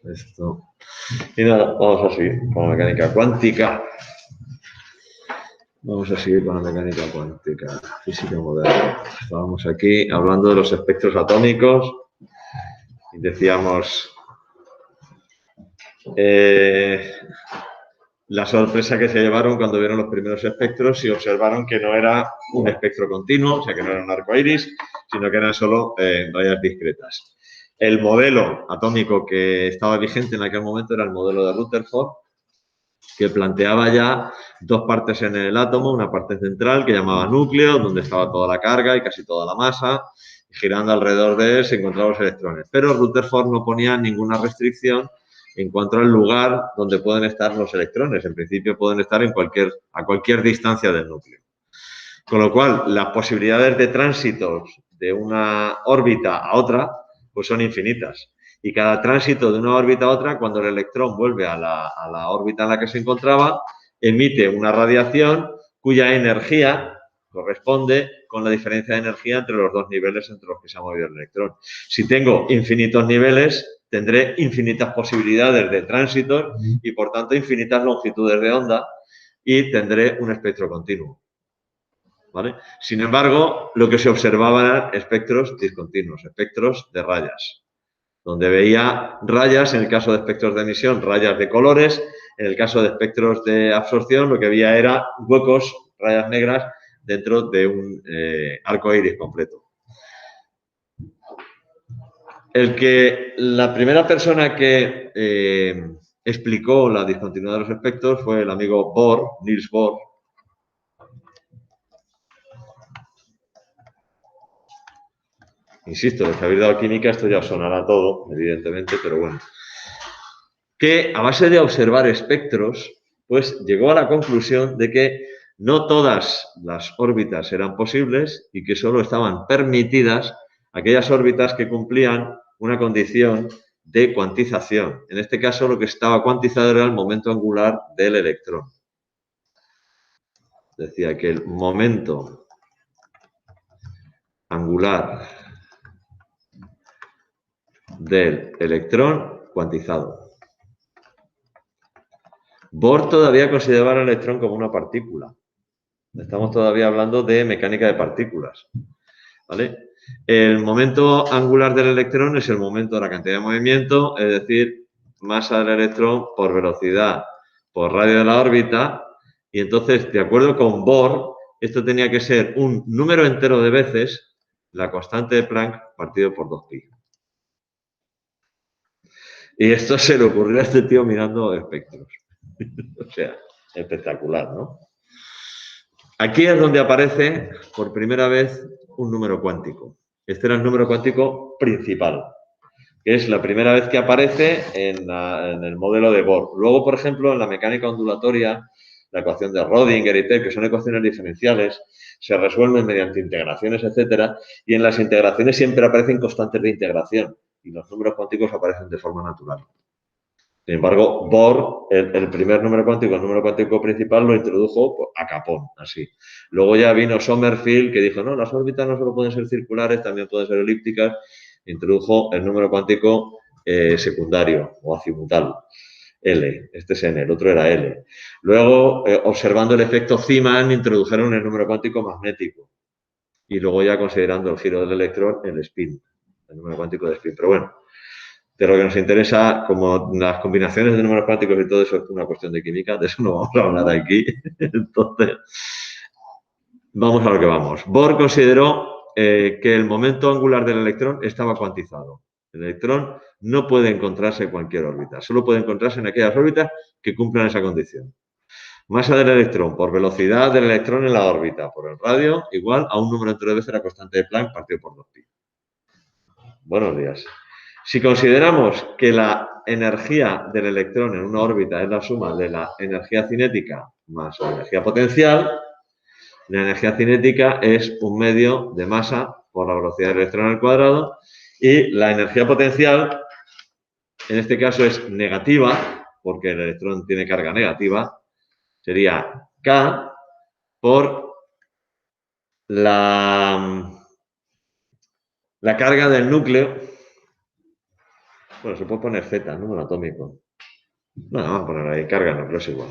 Esto. Y nada, vamos a seguir con la mecánica cuántica. Vamos a seguir con la mecánica cuántica, física moderna. Estábamos aquí hablando de los espectros atómicos y decíamos la sorpresa que se llevaron cuando vieron los primeros espectros y observaron que no era un espectro continuo, o sea que no era un arco iris, sino que eran solo rayas discretas. El modelo atómico que estaba vigente en aquel momento era el modelo de Rutherford, que planteaba ya dos partes en el átomo, una parte central que llamaba núcleo, donde estaba toda la carga y casi toda la masa, y girando alrededor de él se encontraban los electrones. Pero Rutherford no ponía ninguna restricción en cuanto al lugar donde pueden estar los electrones. En principio pueden estar a cualquier distancia del núcleo. Con lo cual, las posibilidades de tránsitos de una órbita a otra pues son infinitas. Y cada tránsito de una órbita a otra, cuando el electrón vuelve a la órbita en la que se encontraba, emite una radiación cuya energía corresponde con la diferencia de energía entre los dos niveles entre los que se ha movido el electrón. Si tengo infinitos niveles, tendré infinitas posibilidades de tránsitos y, por tanto, infinitas longitudes de onda y tendré un espectro continuo. ¿Vale? Sin embargo, lo que se observaba eran espectros discontinuos, espectros de rayas, donde veía rayas, en el caso de espectros de emisión, rayas de colores, en el caso de espectros de absorción, lo que veía era huecos, rayas negras, dentro de un arco iris completo. La primera persona que explicó la discontinuidad de los espectros fue el amigo Bohr, Niels Bohr. Insisto, los que habéis dado química, esto ya os sonará todo, evidentemente, pero bueno. Que a base de observar espectros, pues llegó a la conclusión de que no todas las órbitas eran posibles y que solo estaban permitidas aquellas órbitas que cumplían una condición de cuantización. En este caso, lo que estaba cuantizado era el momento angular del electrón. Decía que el momento angular del electrón cuantizado. Bohr todavía consideraba el electrón como una partícula. Estamos todavía hablando de mecánica de partículas. ¿Vale? El momento angular del electrón es el momento de la cantidad de movimiento, es decir, masa del electrón por velocidad por radio de la órbita. Y entonces, de acuerdo con Bohr, esto tenía que ser un número entero de veces la constante de Planck partido por 2pi. Y esto se le ocurrió a este tío mirando espectros. O sea, espectacular, ¿no? Aquí es donde aparece por primera vez un número cuántico. Este era el número cuántico principal, que es la primera vez que aparece en el modelo de Bohr. Luego, por ejemplo, en la mecánica ondulatoria, la ecuación de Rödinger y tal, que son ecuaciones diferenciales, se resuelven mediante integraciones, etcétera, y en las integraciones siempre aparecen constantes de integración y los números cuánticos aparecen de forma natural. Sin embargo, Bohr, el primer número cuántico, el número cuántico principal, lo introdujo a capón, así. Luego ya vino Sommerfeld, que dijo, no, las órbitas no solo pueden ser circulares, también pueden ser elípticas. Introdujo el número cuántico secundario o azimutal, L. Este es N, el otro era L. Luego, observando el efecto Zeeman, introdujeron el número cuántico magnético. Y luego ya considerando el giro del electrón, el spin, el número cuántico de spin. Pero bueno, de lo que nos interesa, como las combinaciones de números cuánticos y todo eso es una cuestión de química, de eso no vamos a hablar aquí. Entonces, vamos a lo que vamos. Bohr consideró que el momento angular del electrón estaba cuantizado. El electrón no puede encontrarse en cualquier órbita, solo puede encontrarse en aquellas órbitas que cumplan esa condición. Masa del electrón por velocidad del electrón en la órbita por el radio igual a un número entero de veces la constante de Planck partido por 2pi. Buenos días. Si consideramos que la energía del electrón en una órbita es la suma de la energía cinética más la energía potencial, la energía cinética es un medio de masa por la velocidad del electrón al cuadrado y la energía potencial, en este caso, es negativa, porque el electrón tiene carga negativa, sería K por la la carga del núcleo, bueno, se puede poner Z, número atómico. No, vamos a poner ahí carga núcleo, es igual.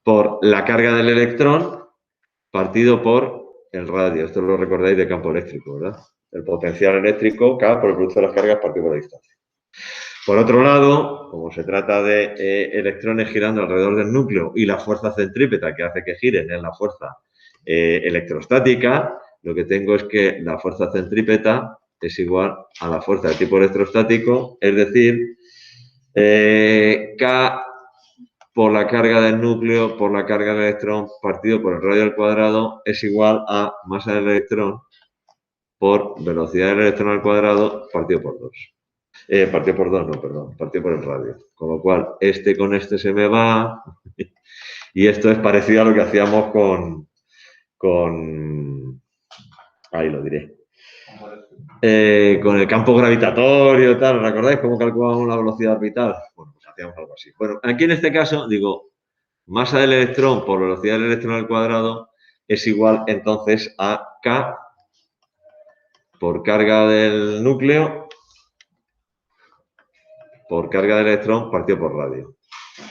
Por la carga del electrón partido por el radio. Esto lo recordáis de campo eléctrico, ¿verdad? El potencial eléctrico K por el producto de las cargas partido por la distancia. Por otro lado, como se trata de electrones girando alrededor del núcleo y la fuerza centrípeta que hace que giren es la fuerza electrostática, lo que tengo es que la fuerza centrípeta es igual a la fuerza de tipo electrostático, es decir, K por la carga del núcleo por la carga del electrón partido por el radio al cuadrado es igual a masa del electrón por velocidad del electrón al cuadrado partido por 2. Partido por 2, no, perdón, partido por el radio. Con lo cual, este con este se me va. Y esto es parecido a lo que hacíamos ahí lo diré. Con el campo gravitatorio, tal, ¿recordáis cómo calculábamos la velocidad orbital? Bueno, pues hacíamos algo así. Bueno, aquí en este caso, digo, masa del electrón por velocidad del electrón al cuadrado es igual entonces a K por carga del núcleo por carga del electrón partido por radio.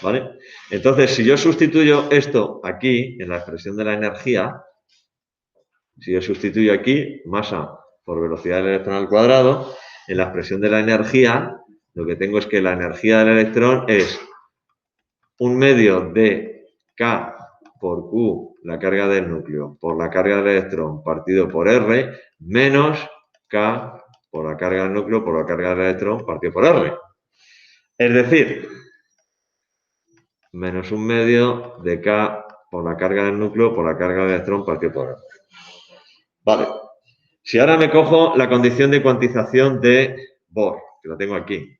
¿Vale? Entonces, si yo sustituyo esto aquí en la expresión de la energía, si yo sustituyo aquí masa por velocidad del electrón al cuadrado, en la expresión de la energía, lo que tengo es que la energía del electrón es un medio de K por Q, la carga del núcleo, por la carga del electrón partido por R, menos K por la carga del núcleo, por la carga del electrón partido por R. Es decir, menos un medio de K por la carga del núcleo, por la carga del electrón partido por R. Vale. Si ahora me cojo la condición de cuantización de Bohr, que la tengo aquí,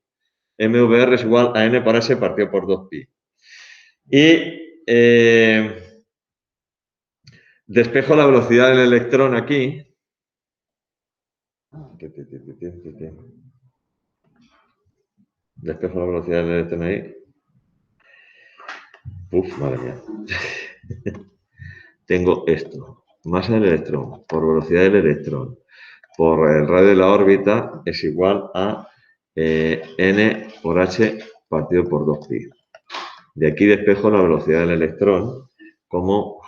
MVR es igual a N por S partido por 2pi. Y despejo la velocidad del electrón aquí. Despejo la velocidad del electrón ahí. Uf, madre mía. Tengo esto. Masa del electrón por velocidad del electrón por el radio de la órbita es igual a N por H partido por 2pi. De aquí despejo la velocidad del electrón como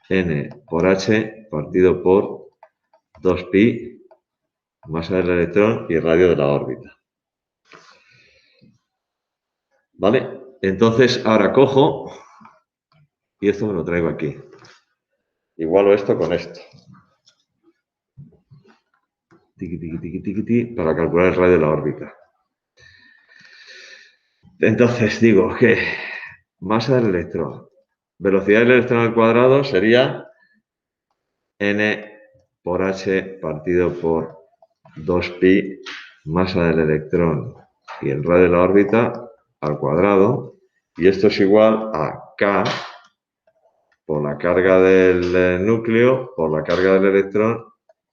N por H partido por 2pi, masa del electrón y radio de la órbita. ¿Vale? Entonces, ahora cojo y esto me lo traigo aquí. Igualo esto con esto. Tiqui, tiqui, tiqui, tiqui, tiqui, para calcular el radio de la órbita. Entonces, digo que masa del electrón, velocidad del electrón al cuadrado sería N por H partido por 2pi, masa del electrón y el radio de la órbita al cuadrado, y esto es igual a K por la carga del núcleo por la carga del electrón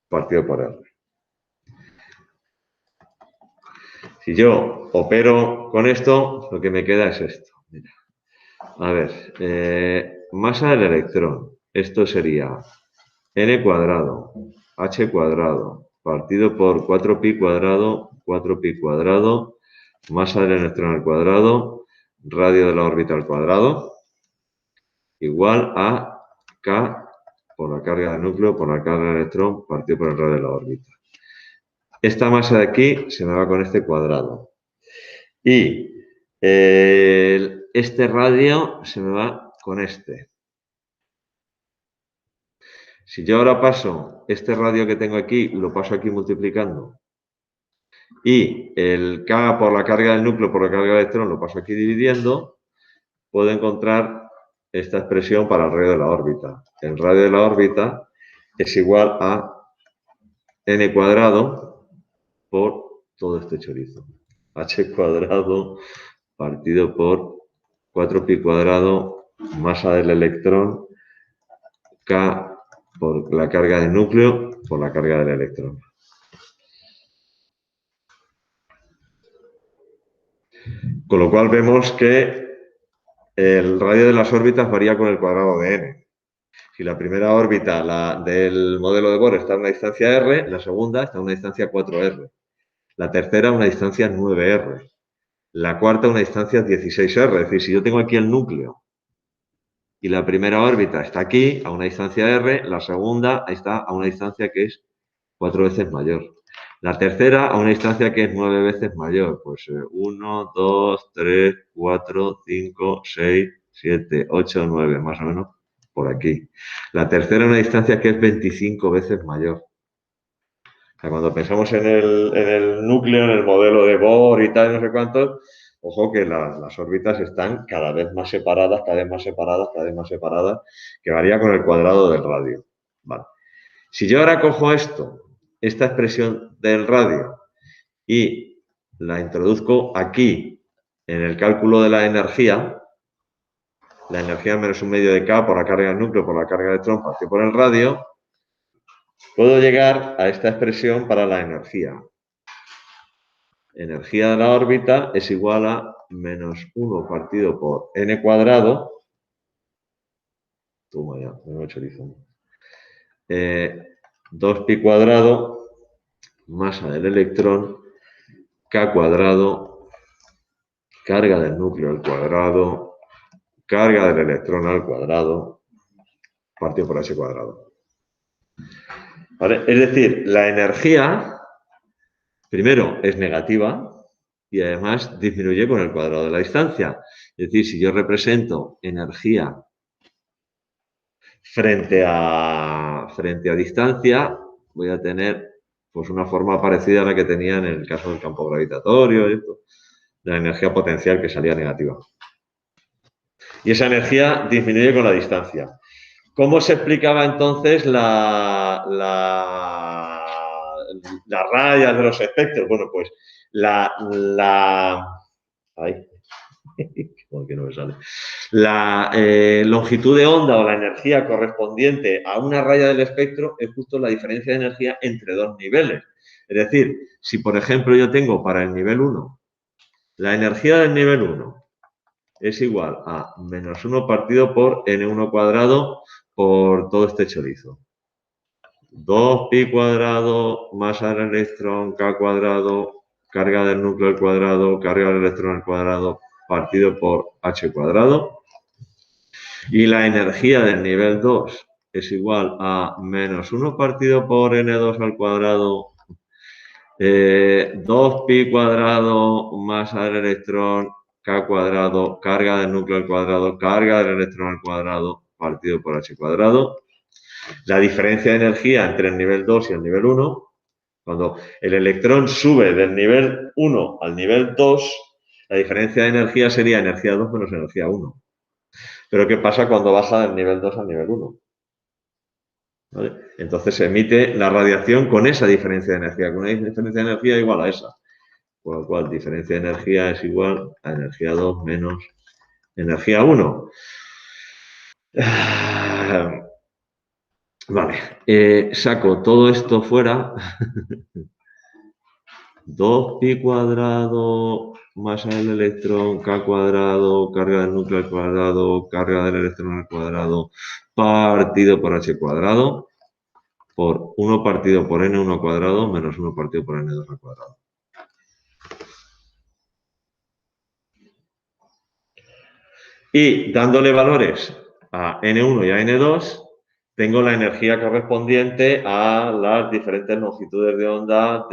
partido por R. Si yo opero con esto, lo que me queda es esto. Mira. A ver, masa del electrón, esto sería N cuadrado, H cuadrado, partido por 4pi cuadrado, masa del electrón al cuadrado, radio de la órbita al cuadrado, igual a K por la carga del núcleo, por la carga del electrón, partido por el radio de la órbita. Esta masa de aquí se me va con este cuadrado. Y este radio se me va con este. Si yo ahora paso este radio que tengo aquí, lo paso aquí multiplicando, y el K por la carga del núcleo por la carga del electrón lo paso aquí dividiendo, puedo encontrar esta expresión para el radio de la órbita. El radio de la órbita es igual a N cuadrado por todo este chorizo. H cuadrado partido por 4pi cuadrado, masa del electrón, K por la carga del núcleo por la carga del electrón. Con lo cual vemos que el radio de las órbitas varía con el cuadrado de n. Si la primera órbita del modelo de Bohr está a una distancia r, la segunda está a una distancia 4r. La tercera a una distancia 9r. La cuarta a una distancia 16r. Es decir, si yo tengo aquí el núcleo y la primera órbita está aquí a una distancia r, la segunda está a una distancia que es 4 veces mayor. La tercera a una distancia que es 9 veces mayor. Pues 1, 2, 3, 4, 5, 6, 7, 8, 9, más o menos por aquí. La tercera a una distancia que es 25 veces mayor. O sea, cuando pensamos en el núcleo, en el modelo de Bohr y tal, no sé cuántos, ojo que las órbitas están cada vez más separadas, cada vez más separadas, cada vez más separadas, que varía con el cuadrado del radio. Vale. Si yo ahora cojo esta expresión del radio, y la introduzco aquí en el cálculo de la energía menos un medio de K por la carga del núcleo, por la carga de electrón, partido por el radio, puedo llegar a esta expresión para la energía. Energía de la órbita es igual a menos 1 partido por n cuadrado. Toma ya, me he hecho chorizo. 2pi cuadrado, masa del electrón, K cuadrado, carga del núcleo al cuadrado, carga del electrón al cuadrado, partido por h cuadrado. ¿Vale? Es decir, la energía, primero, es negativa y además disminuye con el cuadrado de la distancia. Es decir, si yo represento energía frente a distancia, voy a tener pues, una forma parecida a la que tenía en el caso del campo gravitatorio, de la energía potencial que salía negativa. Y esa energía disminuye con la distancia. ¿Cómo se explicaba entonces las rayas de los espectros? Bueno, pues ¿cómo que no me sale? La longitud de onda o la energía correspondiente a una raya del espectro es justo la diferencia de energía entre dos niveles. Es decir, si por ejemplo yo tengo para el nivel 1, la energía del nivel 1 es igual a menos 1 partido por n1 cuadrado por todo este chorizo. 2pi cuadrado, masa del electrón, K cuadrado, carga del núcleo al cuadrado, carga del electrón al cuadrado, partido por h cuadrado. Y la energía del nivel 2 es igual a menos 1 partido por n2 al cuadrado, 2pi cuadrado, masa del electrón, K cuadrado, carga del núcleo al cuadrado, carga del electrón al cuadrado, partido por h cuadrado. La diferencia de energía entre el nivel 2 y el nivel 1, cuando el electrón sube del nivel 1 al nivel 2, la diferencia de energía sería energía 2 menos energía 1. Pero ¿qué pasa cuando baja del nivel 2 al nivel 1? ¿Vale? Entonces se emite la radiación con esa diferencia de energía, con una diferencia de energía igual a esa. Con lo cual, diferencia de energía es igual a energía 2 menos energía 1. Vale, saco todo esto fuera. 2pi cuadrado, masa del electrón, K cuadrado, carga del núcleo al cuadrado, carga del electrón al cuadrado, partido por h cuadrado, por 1 partido por n1 cuadrado, menos 1 partido por n2 al cuadrado. Y dándole valores a n1 y a n2, tengo la energía correspondiente a las diferentes longitudes de onda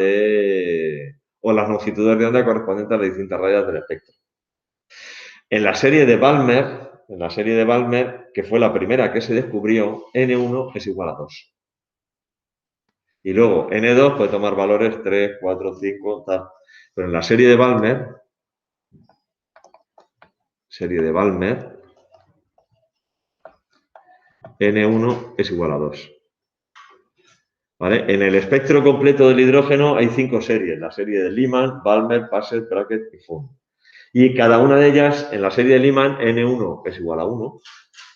o las longitudes de onda correspondientes a las distintas rayas del espectro. En la serie de Balmer, que fue la primera que se descubrió, n1 es igual a 2. Y luego n2 puede tomar valores 3, 4, 5, tal. Pero en la serie de Balmer, n1 es igual a 2. ¿Vale? En el espectro completo del hidrógeno hay 5 series. La serie de Lyman, Balmer, Paset, Brackett y Fund. Y cada una de ellas, en la serie de Lyman, n1 es igual a 1.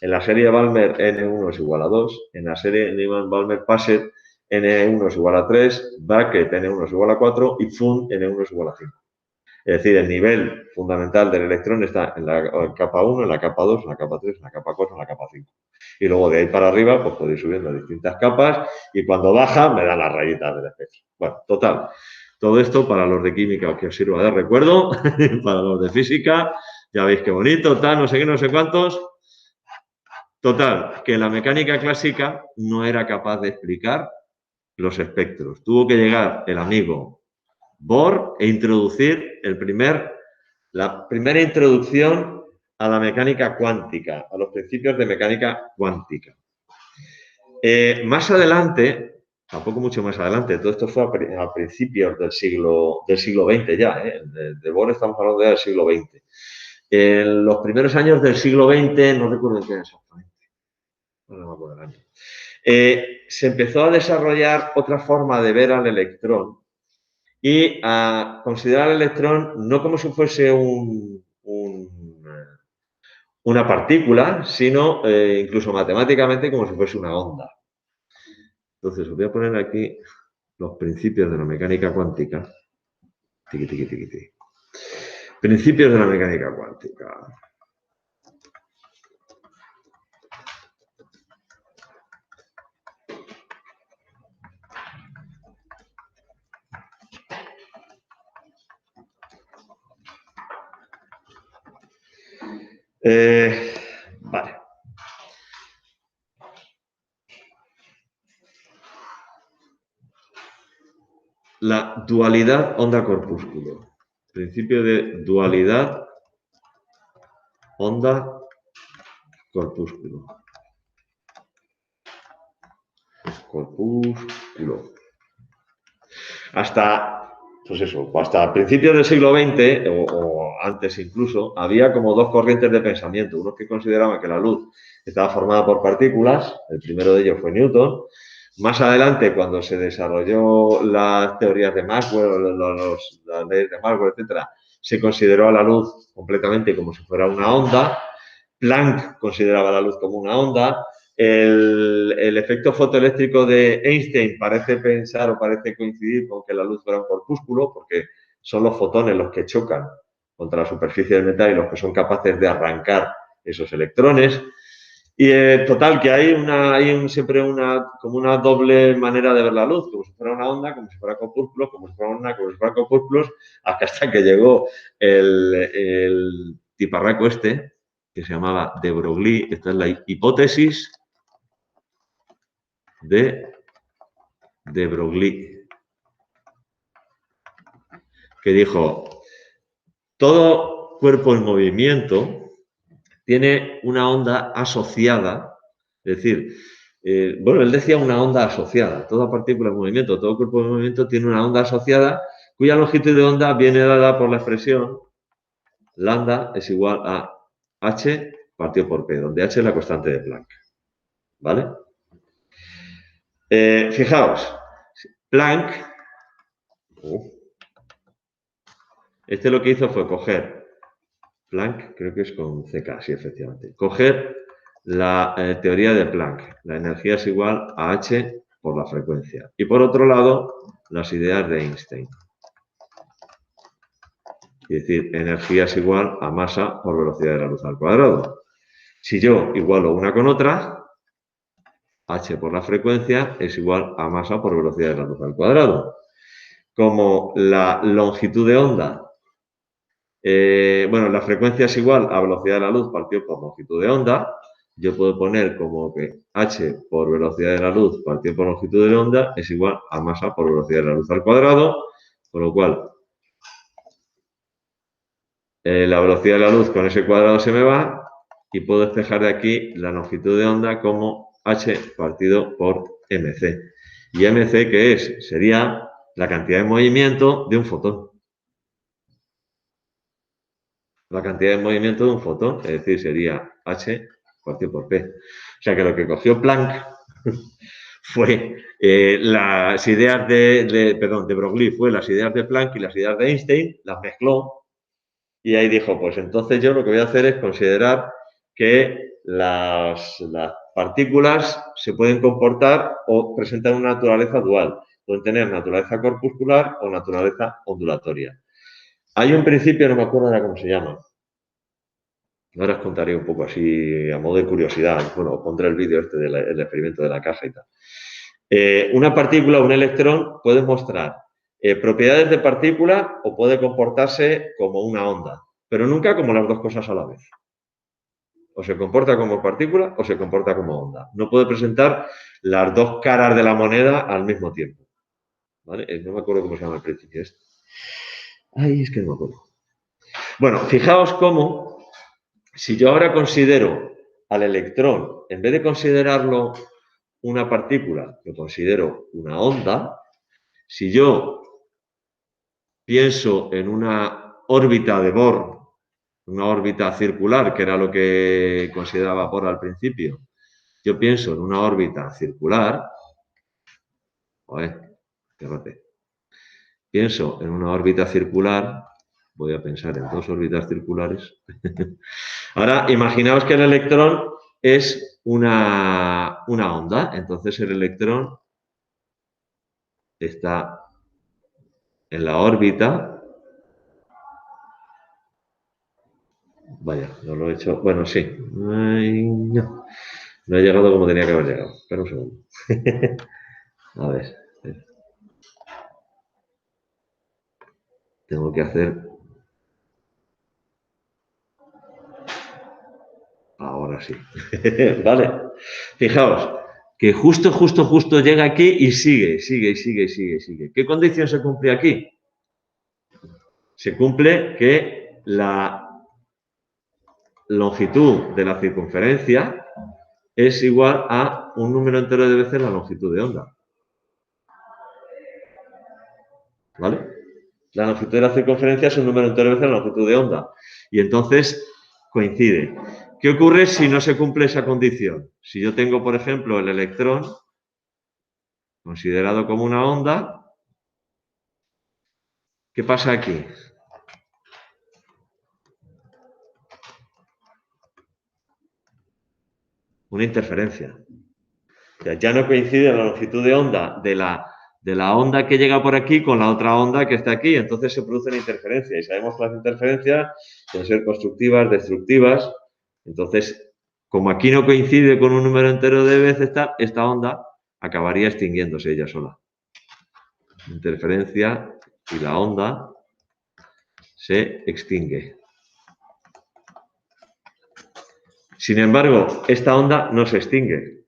En la serie de Balmer, n1 es igual a 2. En la serie de Lyman, Balmer, Paset, n1 es igual a 3. Brackett, n1 es igual a 4. Y Fund, n1 es igual a 5. Es decir, el nivel fundamental del electrón está en la capa 1, en la capa 2, en la capa 3, en la capa 4, en la capa 5. Y luego de ahí para arriba, pues puedo ir subiendo distintas capas y cuando baja me da las rayitas del espectro. Bueno, total. Todo esto para los de química que os sirva de recuerdo, para los de física, ya veis qué bonito, tal, no sé qué, no sé cuántos. Total, que la mecánica clásica no era capaz de explicar los espectros. Tuvo que llegar el amigo Bohr e introducir la primera introducción a la mecánica cuántica, a los principios de mecánica cuántica. Más adelante, tampoco mucho más adelante, todo esto fue a principios del siglo XX ya, de Bohr estamos hablando ya del siglo XX. En los primeros años del siglo XX, no recuerdo qué exactamente, no me acuerdo el año, se empezó a desarrollar otra forma de ver al electrón y a considerar al electrón no como si fuese una partícula, sino incluso matemáticamente como si fuese una onda. Entonces, os voy a poner aquí los principios de la mecánica cuántica. Tiqui, tiqui, tiqui, tiqui. Principios de la mecánica cuántica. Vale. La dualidad onda-corpúsculo. Principio de dualidad onda-corpúsculo. Corpúsculo. Hasta, pues eso, hasta principios del siglo XX, o antes incluso, había como dos corrientes de pensamiento. Unos que consideraban que la luz estaba formada por partículas, el primero de ellos fue Newton. Más adelante, cuando se desarrolló las teorías de Maxwell, las leyes de Maxwell, etcétera, se consideró a la luz completamente como si fuera una onda. Planck consideraba la luz como una onda. El efecto fotoeléctrico de Einstein parece pensar o parece coincidir con que la luz fuera un corpúsculo, porque son los fotones los que chocan contra la superficie del metal y los que son capaces de arrancar esos electrones. Y total, que hay siempre como una doble manera de ver la luz, como si fuera una onda, como si fuera corpúsculos, como si fuera una, como si fuera corpúsculos, hasta que llegó el tiparraco este, que se llamaba de Broglie. Esta es la hipótesis de Broglie, que dijo, todo cuerpo en movimiento tiene una onda asociada, es decir, bueno, él decía una onda asociada, toda partícula en movimiento, todo cuerpo en movimiento tiene una onda asociada cuya longitud de onda viene dada por la expresión lambda es igual a h partido por p, donde h es la constante de Planck, ¿vale? Fijaos, Planck, este lo que hizo fue coger, Planck, creo que es con CK, sí, efectivamente, coger la teoría de Planck, la energía es igual a h por la frecuencia, y por otro lado, las ideas de Einstein. Es decir, energía es igual a masa por velocidad de la luz al cuadrado. Si yo igualo una con otra, h por la frecuencia es igual a masa por velocidad de la luz al cuadrado. Como la longitud de onda, la frecuencia es igual a velocidad de la luz partido por longitud de onda, yo puedo poner como que h por velocidad de la luz partido por longitud de onda es igual a masa por velocidad de la luz al cuadrado, con lo cual la velocidad de la luz con ese cuadrado se me va y puedo despejar de aquí la longitud de onda como h partido por mc. ¿Y mc qué es? Sería la cantidad de movimiento de un fotón. La cantidad de movimiento de un fotón, es decir, sería h partido por p. O sea que lo que cogió Planck fue las ideas de Broglie, fue las ideas de Planck y las ideas de Einstein, las mezcló. Y ahí dijo, pues entonces yo lo que voy a hacer es considerar que las partículas se pueden comportar o presentar una naturaleza dual. Pueden tener naturaleza corpuscular o naturaleza ondulatoria. Hay un principio, no me acuerdo ahora cómo se llama. Ahora os contaré un poco así, a modo de curiosidad. Bueno, os pondré el vídeo este del experimento de la caja y tal. Una partícula, un electrón, puede mostrar propiedades de partícula o puede comportarse como una onda, pero nunca como las dos cosas a la vez. O se comporta como partícula o se comporta como onda. No puede presentar las dos caras de la moneda al mismo tiempo. ¿Vale? No me acuerdo cómo se llama el principio este. Ay, es que no me acuerdo. Bueno, fijaos cómo, si yo ahora considero al electrón, en vez de considerarlo una partícula, lo considero una onda, si yo pienso en una órbita de Bohr, una órbita circular, que era lo que consideraba Bohr al principio, yo pienso en una órbita circular, fíjate, pienso en una órbita circular, voy a pensar en dos órbitas circulares. Ahora, imaginaos que el electrón es una onda, entonces el electrón está en la órbita. Vaya, no lo he hecho. Bueno, sí. Ay, no. No he llegado como tenía que haber llegado. Espera un segundo. A ver. Tengo que hacer. Ahora sí. Vale. Fijaos que justo llega aquí y sigue. ¿Qué condición se cumple aquí? Se cumple que la longitud de la circunferencia es igual a un número entero de veces la longitud de onda. ¿Vale? La longitud de la circunferencia es un número entero de veces la longitud de onda. Y entonces coincide. ¿Qué ocurre si no se cumple esa condición? Si yo tengo, por ejemplo, el electrón considerado como una onda, ¿qué pasa aquí? Una interferencia. O sea, ya no coincide la longitud de onda de la onda que llega por aquí con la otra onda que está aquí. Entonces se produce una interferencia. Y sabemos que las interferencias pueden ser constructivas, destructivas. Entonces, como aquí no coincide con un número entero de veces, esta onda acabaría extinguiéndose ella sola. Interferencia y la onda se extingue. Sin embargo, esta onda no se extingue.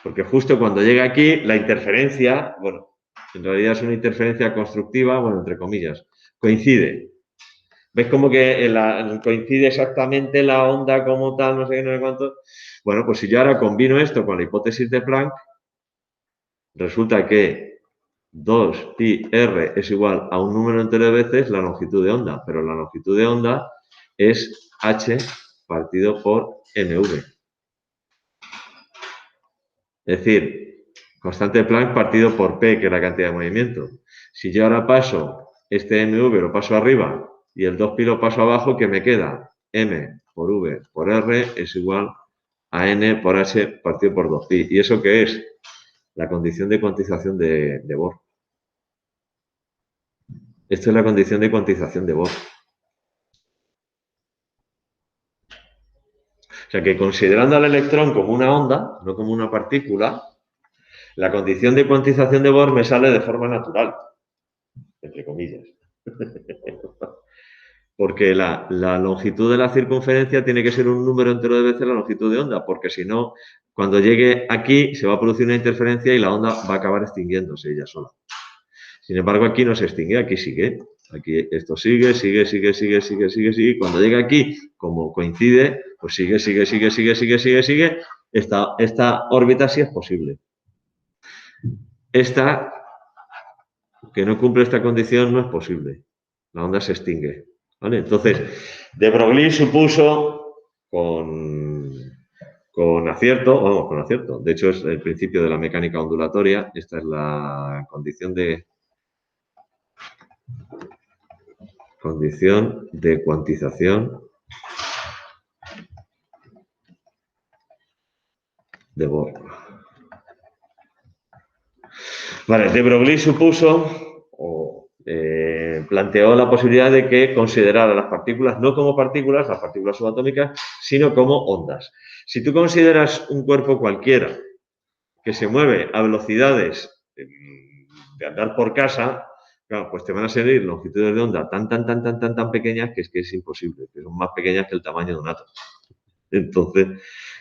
Porque justo cuando llega aquí, la interferencia, bueno, en realidad es una interferencia constructiva, bueno, entre comillas, coincide. ¿Ves como que coincide exactamente la onda como tal, no sé qué, no sé cuánto? Bueno, pues si yo ahora combino esto con la hipótesis de Planck, resulta que 2πr es igual a un número entero de veces la longitud de onda, pero la longitud de onda es h partido por mv. Es decir, constante de Planck partido por P, que es la cantidad de movimiento. Si yo ahora paso este mv, lo paso arriba, y el 2pi lo paso abajo, ¿qué me queda? M por V por R es igual a N por H partido por 2pi. ¿Y eso qué es? La condición de cuantización de Bohr. Esto es la condición de cuantización de Bohr. O sea que considerando al electrón como una onda, no como una partícula, la condición de cuantización de Bohr me sale de forma natural, entre comillas. Porque la longitud de la circunferencia tiene que ser un número entero de veces la longitud de onda, porque si no, cuando llegue aquí se va a producir una interferencia y la onda va a acabar extinguiéndose ella sola. Sin embargo, aquí no se extingue, aquí sigue. Aquí esto sigue. Cuando llega aquí, como coincide, pues sigue. Esta órbita sí es posible. Esta, que no cumple esta condición, no es posible. La onda se extingue. ¿Vale? Entonces, de Broglie supuso con acierto, de hecho es el principio de la mecánica ondulatoria, esta es la condición de cuantización de Bohr. Vale, de Broglie supuso, planteó la posibilidad de que considerara las partículas no como partículas, las partículas subatómicas, sino como ondas. Si tú consideras un cuerpo cualquiera que se mueve a velocidades de andar por casa, claro, pues te van a salir longitudes de onda tan pequeñas que es imposible, que son más pequeñas que el tamaño de un átomo. Entonces,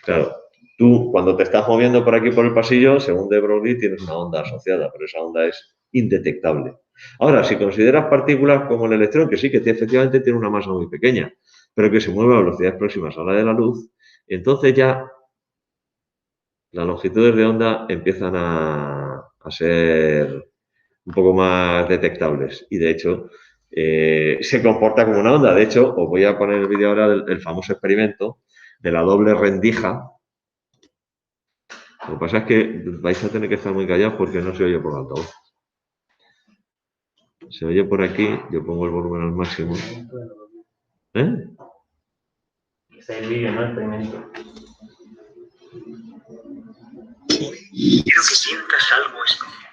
claro, tú cuando te estás moviendo por aquí por el pasillo, según de Broglie, tienes una onda asociada, pero esa onda es indetectable. Ahora, si consideras partículas como el electrón, que sí, que efectivamente tiene una masa muy pequeña, pero que se mueve a velocidades próximas a la de la luz, entonces ya las longitudes de onda empiezan a ser un poco más detectables y de hecho se comporta como una onda. De hecho, os voy a poner el vídeo ahora del famoso experimento de la doble rendija. Lo que pasa es que vais a tener que estar muy callados porque no se oye por altavoz. Se oye por aquí, yo pongo el volumen al máximo. ¿Eh? Ese es el vídeo, ¿no? El experimento. Quiero que sientas algo especial.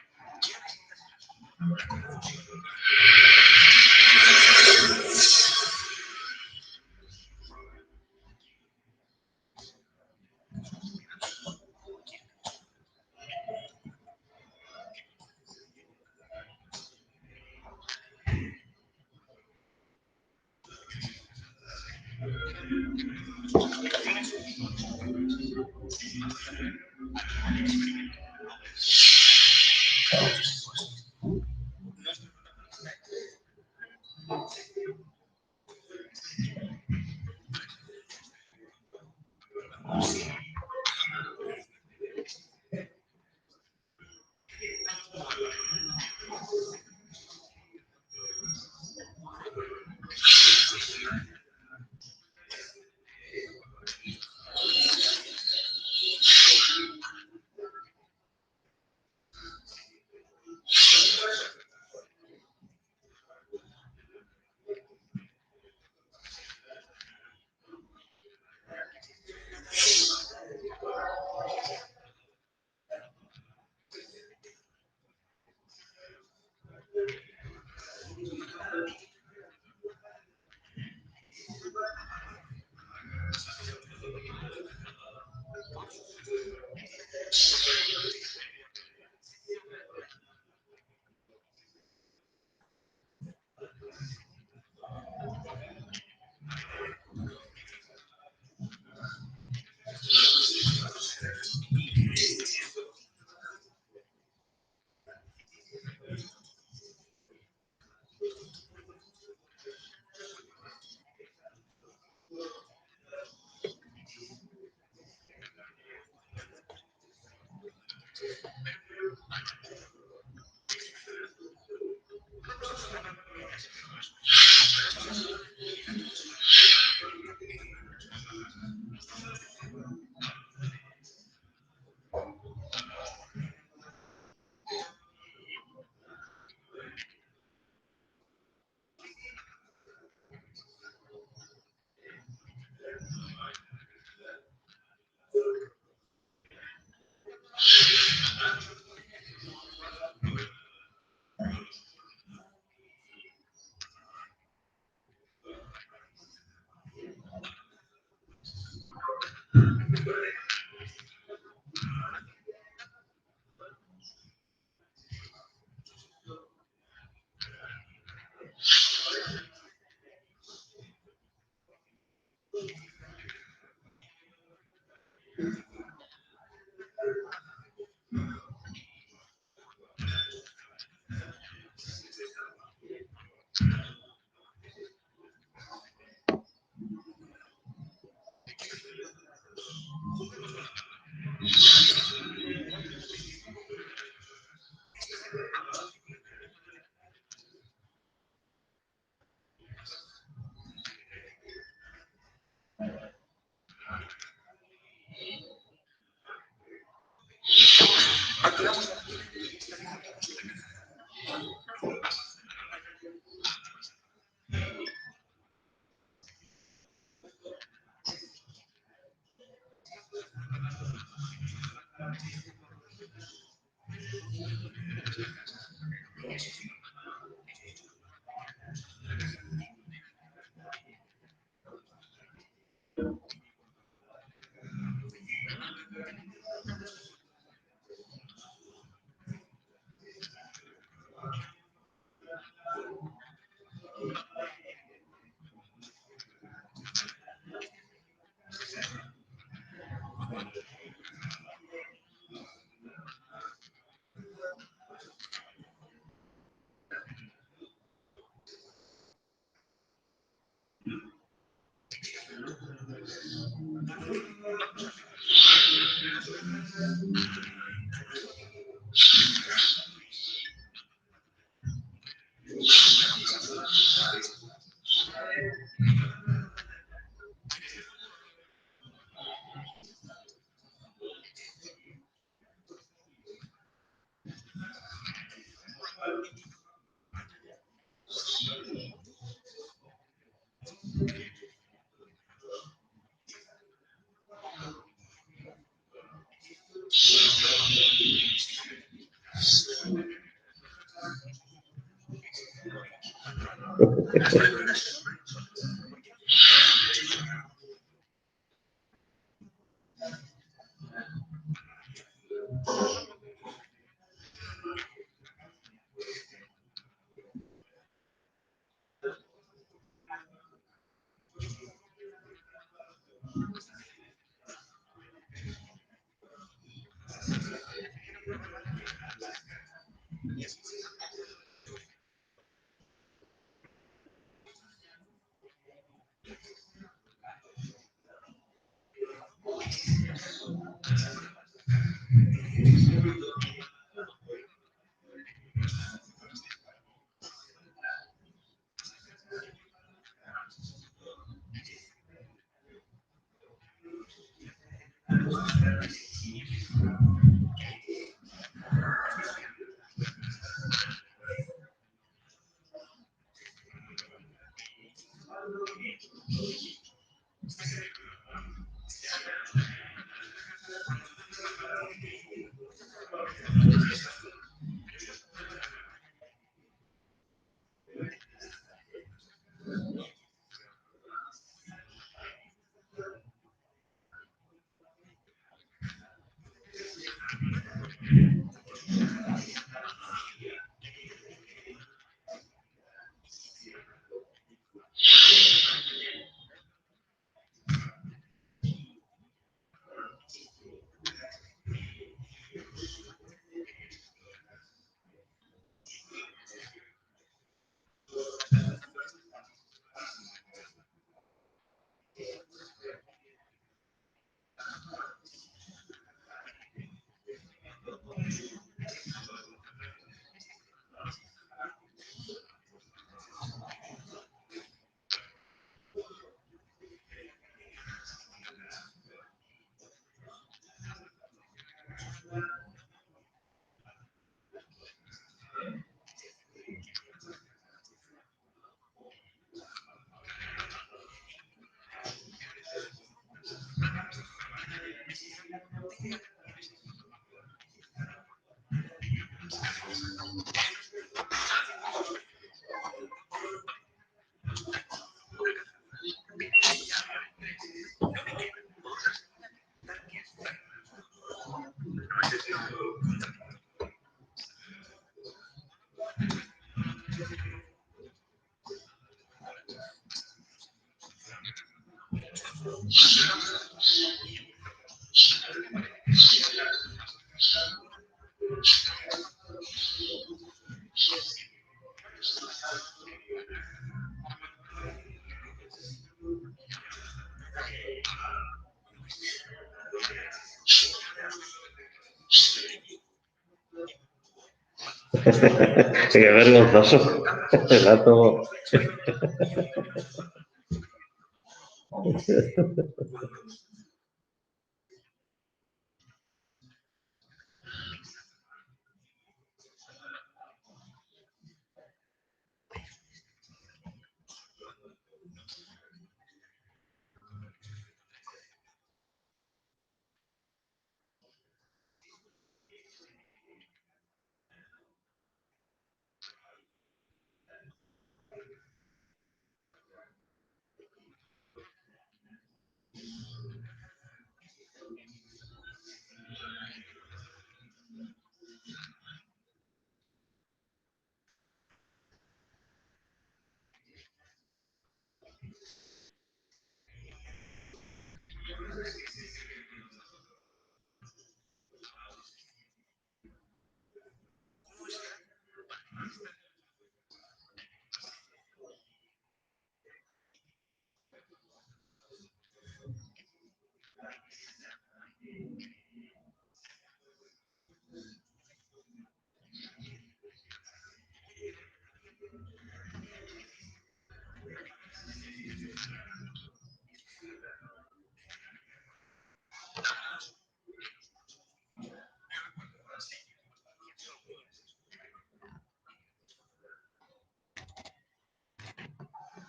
Qué vergonzoso. El gato.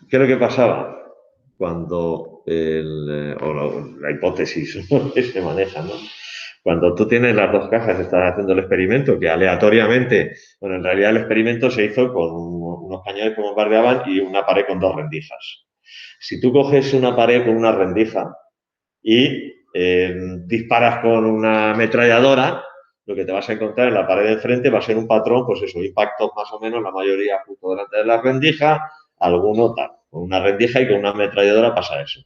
¿Qué es lo que pasaba cuando la hipótesis, ¿no?, que se maneja, ¿no? Cuando tú tienes las dos cajas, estás haciendo el experimento, que aleatoriamente, bueno, en realidad el experimento se hizo con unos cañones que bombardeaban y una pared con dos rendijas. Si tú coges una pared con una rendija y disparas con una ametralladora, lo que te vas a encontrar en la pared de enfrente va a ser un patrón, pues eso, impactos más o menos, la mayoría justo delante de la rendija, alguno tal. Con una rendija y con una ametralladora pasa eso.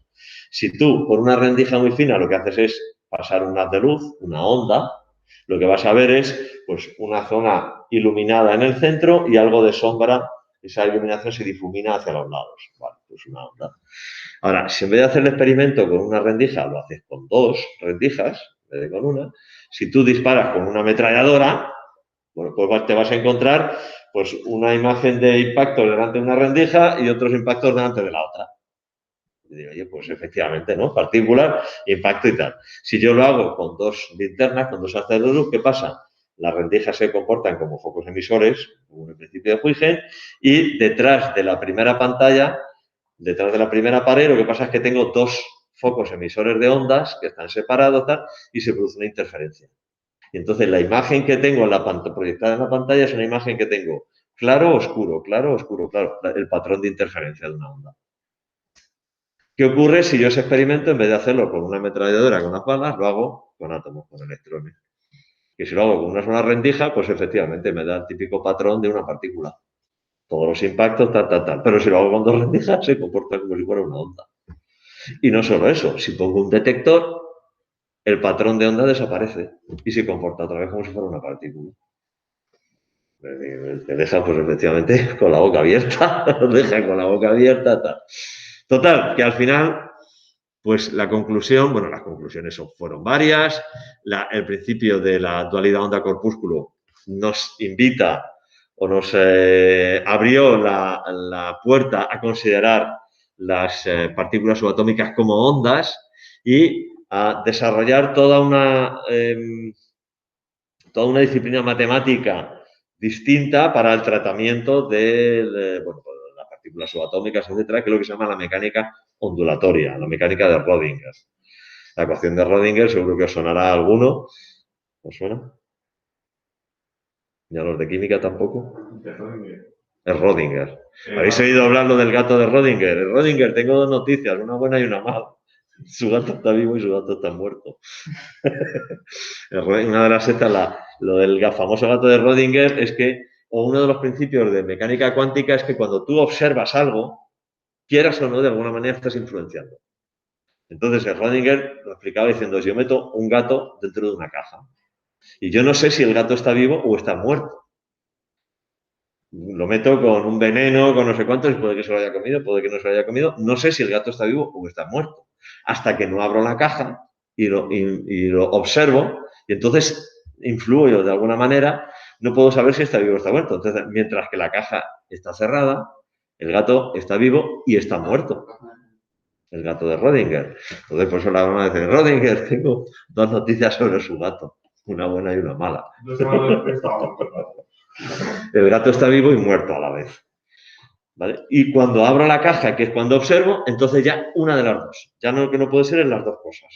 Si tú, por una rendija muy fina, lo que haces es pasar un haz de luz, una onda, lo que vas a ver es pues una zona iluminada en el centro y algo de sombra. Esa iluminación se difumina hacia los lados. Vale, pues una onda. Ahora, si en vez de hacer el experimento con una rendija, lo haces con dos rendijas, en vez de con una, si tú disparas con una ametralladora, bueno, pues te vas a encontrar pues una imagen de impacto delante de una rendija y otros impactos delante de la otra. Y digo, oye, pues efectivamente, ¿no? Particular, impacto y tal. Si yo lo hago con dos linternas, con dos haces de luz, ¿qué pasa? Las rendijas se comportan como focos emisores, como en el principio de Huygens, y detrás de la primera pantalla, detrás de la primera pared, lo que pasa es que tengo dos focos emisores de ondas que están separados tal, y se produce una interferencia. Y entonces la imagen que tengo en la proyectada en la pantalla es una imagen que tengo claro, oscuro, claro, el patrón de interferencia de una onda. ¿Qué ocurre si yo ese experimento, en vez de hacerlo con una ametralladora, con unas balas, lo hago con átomos, con electrones? Que si lo hago con una sola rendija, pues efectivamente me da el típico patrón de una partícula. Todos los impactos, tal. Pero si lo hago con dos rendijas, se comporta como si fuera una onda. Y no solo eso, si pongo un detector, el patrón de onda desaparece y se comporta otra vez como si fuera una partícula. Te deja, pues efectivamente, con la boca abierta, nos deja con la boca abierta, tal. Total, que al final, pues la conclusión, bueno, las conclusiones fueron varias. El principio de la dualidad onda-corpúsculo nos invita o nos abrió la puerta a considerar las partículas subatómicas como ondas y a desarrollar toda una disciplina matemática distinta para el tratamiento de las partículas subatómicas, etcétera, que es lo que se llama la mecánica ondulatoria, la mecánica de Rödinger. La ecuación de Rödinger seguro que os sonará a alguno. ¿Os suena? ¿Y a los de química tampoco? Es Rödinger. ¿Habéis oído hablar lo del gato de Rödinger? El Rödinger, tengo dos noticias, una buena y una mala. Su gato está vivo y su gato está muerto. Una de las estas, lo del famoso gato de Rödinger, es que, o uno de los principios de mecánica cuántica es que cuando tú observas algo, quieras o no, de alguna manera estás influenciando. Entonces, el Rödinger lo explicaba diciendo, yo meto un gato dentro de una caja y yo no sé si el gato está vivo o está muerto. Lo meto con un veneno, con no sé cuántos, puede que se lo haya comido, puede que no se lo haya comido. No sé si el gato está vivo o está muerto. Hasta que no abro la caja y lo observo, y entonces influyo de alguna manera, no puedo saber si está vivo o está muerto. Entonces, mientras que la caja está cerrada, el gato está vivo y está muerto. El gato de Rödinger. Entonces, por eso la broma dice, Rödinger, tengo dos noticias sobre su gato. Una buena y una mala. El gato está vivo y muerto a la vez. ¿Vale? Y cuando abro la caja, que es cuando observo, entonces ya una de las dos. Ya no, que no puede ser en las dos cosas.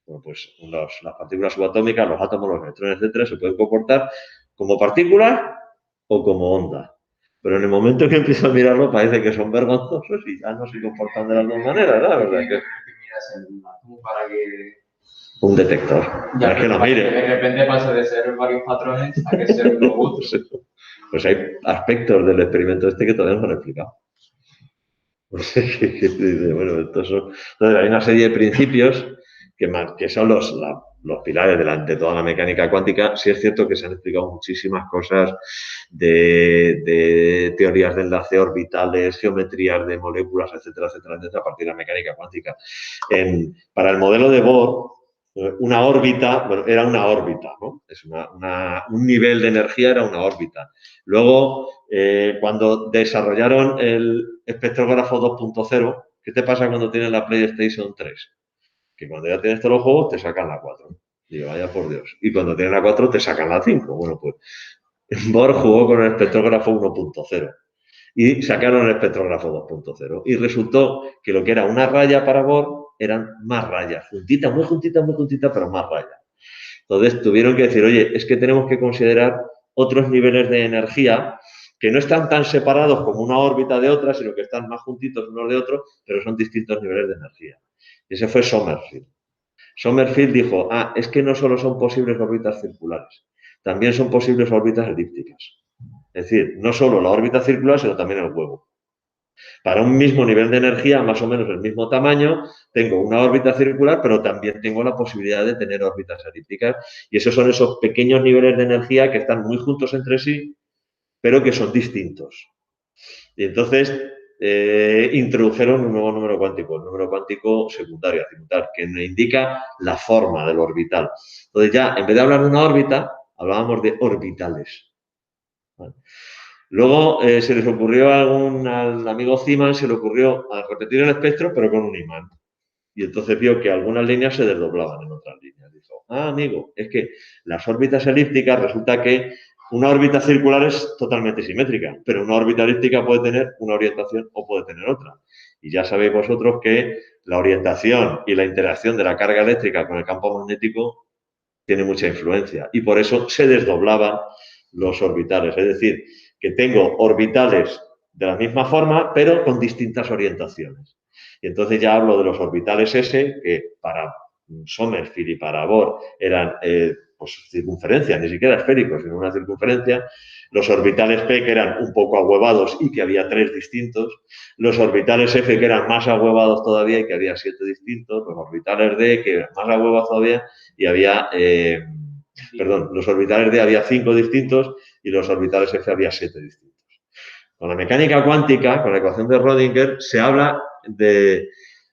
Bueno, pues las partículas subatómicas, los átomos, los electrones, etcétera, se pueden comportar como partículas o como onda. Pero en el momento que empiezo a mirarlo, parece que son vergonzosos y ya no se comportan de las dos maneras, ¿no? ¿Verdad? Para que... Un detector. Ya, es que no mire. De repente pasa de ser varios patrones a que ser uno u otro. Pues hay aspectos del experimento este que todavía no han explicado. Bueno, entonces hay una serie de principios que son los pilares de toda la mecánica cuántica. Sí es cierto que se han explicado muchísimas cosas de teorías de enlace orbitales, geometrías de moléculas, etcétera, etcétera, etcétera, a partir de la mecánica cuántica. Para el modelo de Bohr, una órbita, bueno, era una órbita, ¿no? Un nivel de energía era una órbita. Luego, cuando desarrollaron el espectrógrafo 2.0, ¿qué te pasa cuando tienes la PlayStation 3? Que cuando ya tienes todos los juegos, te sacan la 4. Digo, vaya por Dios. Y cuando tienes la 4, te sacan la 5. Bueno, pues Bohr jugó con el espectrógrafo 1.0 y sacaron el espectrógrafo 2.0. Y resultó que lo que era una raya para Bohr eran más rayas, juntitas, muy juntitas, pero más rayas. Entonces tuvieron que decir, oye, es que tenemos que considerar otros niveles de energía que no están tan separados como una órbita de otra, sino que están más juntitos unos de otros, pero son distintos niveles de energía. Y ese fue Sommerfeld. Sommerfeld dijo, es que no solo son posibles órbitas circulares, también son posibles órbitas elípticas. Es decir, no solo la órbita circular, sino también el huevo. Para un mismo nivel de energía, más o menos el mismo tamaño, tengo una órbita circular, pero también tengo la posibilidad de tener órbitas elípticas. Y esos son esos pequeños niveles de energía que están muy juntos entre sí, pero que son distintos. Y entonces introdujeron un nuevo número cuántico, el número cuántico secundario, acimutar, que me indica la forma del orbital. Entonces ya, en vez de hablar de una órbita, hablábamos de orbitales. ¿Vale? Luego se les ocurrió al amigo Zeeman, se le ocurrió a repetir el espectro, pero con un imán. Y entonces vio que algunas líneas se desdoblaban en otras líneas. Dijo, amigo, es que las órbitas elípticas resulta que una órbita circular es totalmente simétrica, pero una órbita elíptica puede tener una orientación o puede tener otra. Y ya sabéis vosotros que la orientación y la interacción de la carga eléctrica con el campo magnético tiene mucha influencia. Y por eso se desdoblaban los orbitales. Es decir, que tengo orbitales de la misma forma, pero con distintas orientaciones. Y entonces ya hablo de los orbitales S, que para Sommerfeld y para Bohr eran pues, circunferencias, ni siquiera esféricos, sino una circunferencia. Los orbitales P, que eran un poco ahuevados y que había 3 distintos. Los orbitales F, que eran más ahuevados todavía y que había 7 distintos. Los orbitales D, que eran más ahuevados todavía y había... los orbitales D había 5 distintos y los orbitales F había 7 distintos. Con la mecánica cuántica, con la ecuación de Rödinger,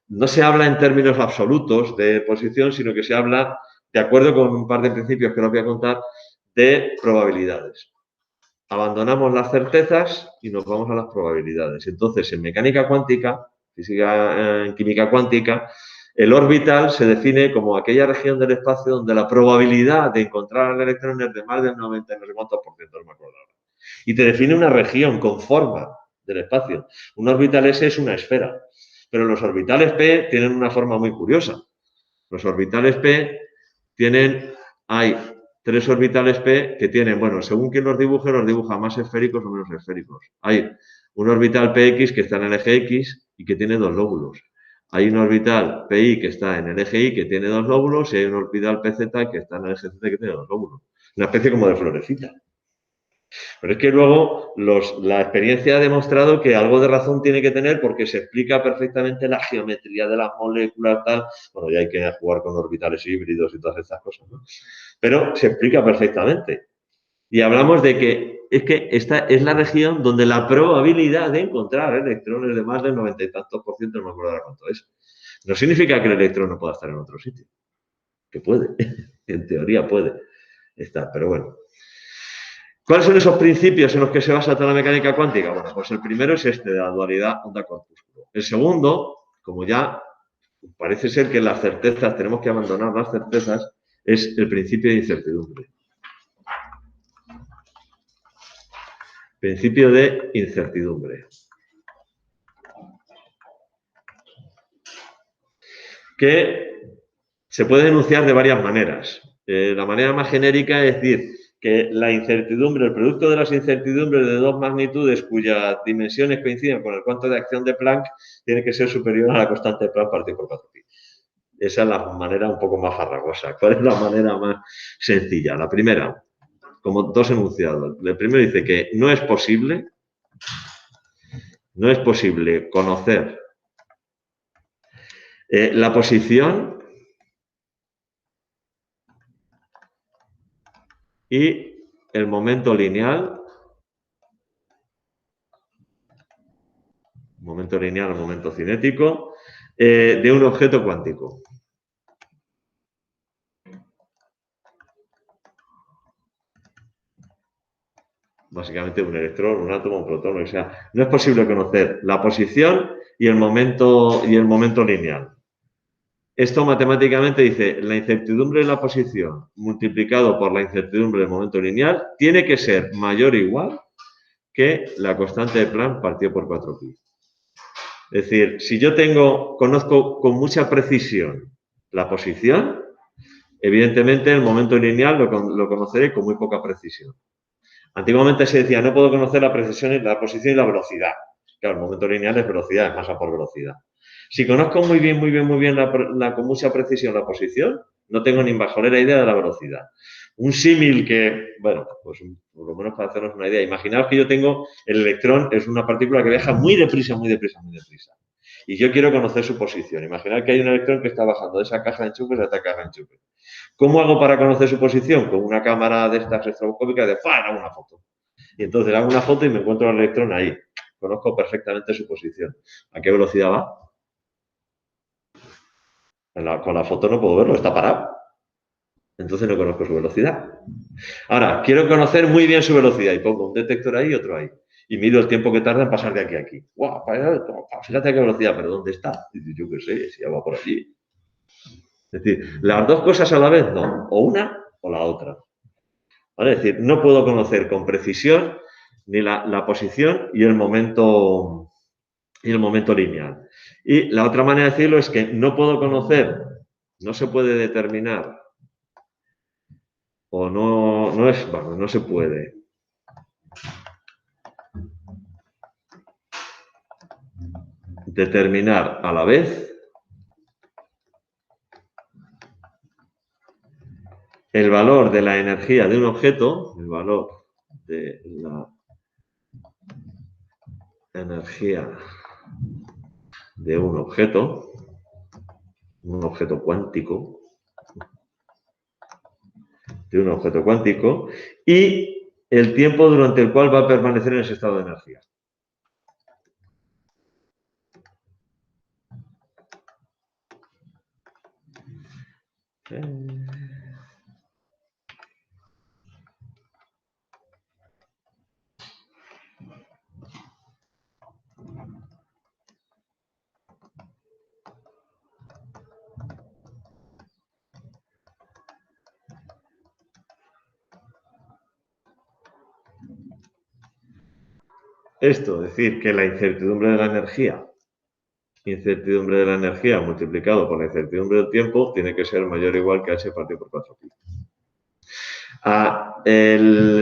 no se habla en términos absolutos de posición, sino que se habla, de acuerdo con un par de principios que os voy a contar, de probabilidades. Abandonamos las certezas y nos vamos a las probabilidades. Entonces, en mecánica cuántica, en química cuántica, el orbital se define como aquella región del espacio donde la probabilidad de encontrar al electrón es de más del 90 no sé cuántos por ciento, no me acuerdo ahora. Y te define una región con forma del espacio. Un orbital S es una esfera, pero los orbitales P tienen una forma muy curiosa. Los orbitales P hay 3 orbitales P que tienen, bueno, según quien los dibuja más esféricos o menos esféricos. Hay un orbital PX que está en el eje X y que tiene 2 lóbulos. Hay un orbital PI que está en el eje Y que tiene 2 lóbulos y hay un orbital PZ que está en el eje Z que tiene 2 lóbulos. Una especie como de florecita. Pero es que luego la experiencia ha demostrado que algo de razón tiene que tener porque se explica perfectamente la geometría de las moléculas, tal. Bueno, ya hay que jugar con orbitales híbridos y todas estas cosas, ¿no? Pero se explica perfectamente. Y hablamos de que esta es la región donde la probabilidad de encontrar electrones de más del 90 y tantos por ciento, no me acuerdo ahora cuánto es. No significa que el electrón no pueda estar en otro sitio. Que puede, en teoría puede estar, pero bueno. ¿Cuáles son esos principios en los que se basa toda la mecánica cuántica? Bueno, pues el primero es de la dualidad onda-corpúsculo. El segundo, como ya parece ser que en las certezas tenemos que abandonar las certezas, es el principio de incertidumbre. Principio de incertidumbre. Que se puede enunciar de varias maneras. La manera más genérica es decir que la incertidumbre, el producto de las incertidumbres de 2 magnitudes cuyas dimensiones coinciden con el cuanto de acción de Planck tiene que ser superior a la constante de Planck partido por 4pi. Esa es la manera un poco más farragosa. ¿Cuál es la manera más sencilla? La primera, como 2 enunciados. El primero dice que no es posible no es posible conocer la posición y el momento lineal, momento lineal o momento cinético, de un objeto cuántico. Básicamente un electrón, un átomo, un protón, o sea, no es posible conocer la posición y el momento lineal. Esto matemáticamente dice, la incertidumbre de la posición multiplicado por la incertidumbre del momento lineal tiene que ser mayor o igual que la constante de Planck partido por 4pi. Es decir, si yo conozco con mucha precisión la posición, evidentemente el momento lineal lo conoceré con muy poca precisión. Antiguamente se decía, no puedo conocer la posición y la velocidad. Claro, el momento lineal es velocidad, es masa por velocidad. Si conozco muy bien, con mucha precisión la posición, no tengo ni bajolera idea de la velocidad. Un símil que, bueno, pues por lo menos para hacernos una idea. Imaginaos que yo tengo, el electrón es una partícula que viaja muy deprisa. Y yo quiero conocer su posición. Imaginad que hay un electrón que está bajando de esa caja de enchufes a esta caja de enchufes. ¿Cómo hago para conocer su posición? Con una cámara de estas estroboscópicas de ¡pam! Hago una foto. Y entonces hago una foto y me encuentro al electrón ahí. Conozco perfectamente su posición. ¿A qué velocidad va? Con la foto no puedo verlo, está parado. Entonces no conozco su velocidad. Ahora, quiero conocer muy bien su velocidad y pongo un detector ahí y otro ahí. Y mido el tiempo que tarda en pasar de aquí a aquí. ¡Guau! Fíjate a qué velocidad, pero ¿dónde está? Y yo qué sé, si ya va por allí. Es decir, las dos cosas a la vez no. O una o la otra. ¿Vale? Es decir, no puedo conocer con precisión ni la posición y el momento lineal. Y la otra manera de decirlo es que no puedo conocer, no se puede determinar, o no se puede determinar a la vez el valor de la energía de un objeto, el valor de la energía de un objeto cuántico, y el tiempo durante el cual va a permanecer en ese estado de energía. Esto, es decir, que la incertidumbre de la energía multiplicado por la incertidumbre del tiempo tiene que ser mayor o igual que h partido por 4pi.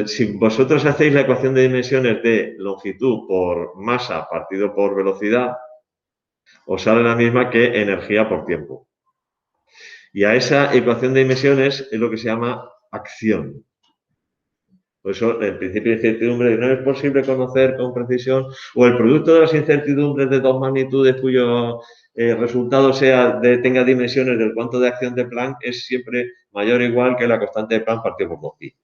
Si vosotros hacéis la ecuación de dimensiones de longitud por masa partido por velocidad, os sale la misma que energía por tiempo. Y a esa ecuación de dimensiones es lo que se llama acción. Por eso, el principio de incertidumbre no es posible conocer con precisión, o el producto de las incertidumbres de dos magnitudes cuyo resultado tenga dimensiones del cuanto de acción de Planck es siempre mayor o igual que la constante de Planck partido por 2pi.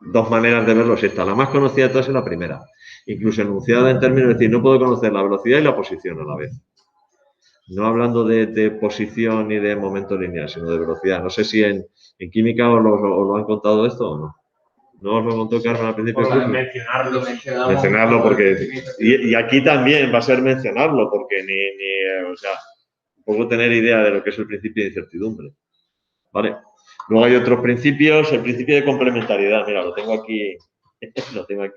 Dos maneras de verlo es esta. La más conocida de todas es la primera. Incluso enunciada en términos de decir, no puedo conocer la velocidad y la posición a la vez. No hablando de posición ni de momento lineal, sino de velocidad. No sé si en química os lo han contado esto o no. ¿No os lo contó Carmen al principio? Mencionarlo porque... Y aquí también va a ser mencionarlo, porque o sea, un poco tener idea de lo que es el principio de incertidumbre. ¿Vale? Luego hay otros principios, el principio de complementariedad. Mira, lo tengo aquí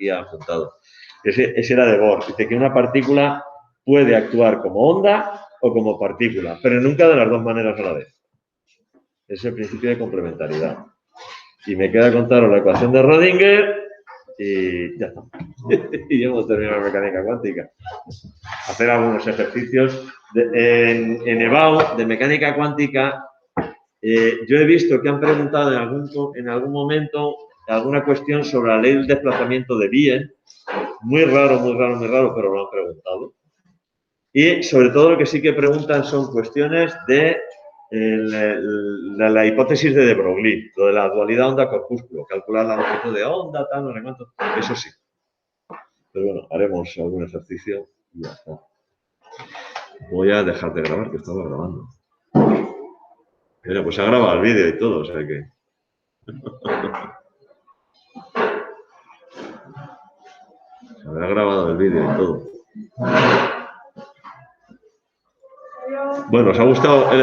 apuntado. Ese era de Bohr. Dice que una partícula puede actuar como onda o como partícula, pero nunca de las dos maneras a la vez. Es el principio de complementariedad. Y me queda contaros la ecuación de Rödinger y ya está. Y hemos terminado la mecánica cuántica. Hacer algunos ejercicios en EBAU de mecánica cuántica. Yo he visto que han preguntado en algún momento alguna cuestión sobre la ley del desplazamiento de Wien. Muy raro, pero lo han preguntado. Y sobre todo lo que sí que preguntan son cuestiones de la hipótesis de De Broglie, lo de la dualidad onda-corpúsculo, calcular la longitud de onda, tal, no sé cuánto, eso sí. Pero bueno, haremos algún ejercicio y ya está. Voy a dejar de grabar, que estaba grabando. Mira, pues se ha grabado el vídeo y todo, o sea que... Se habrá grabado el vídeo y todo. Bueno, ¿os ha gustado el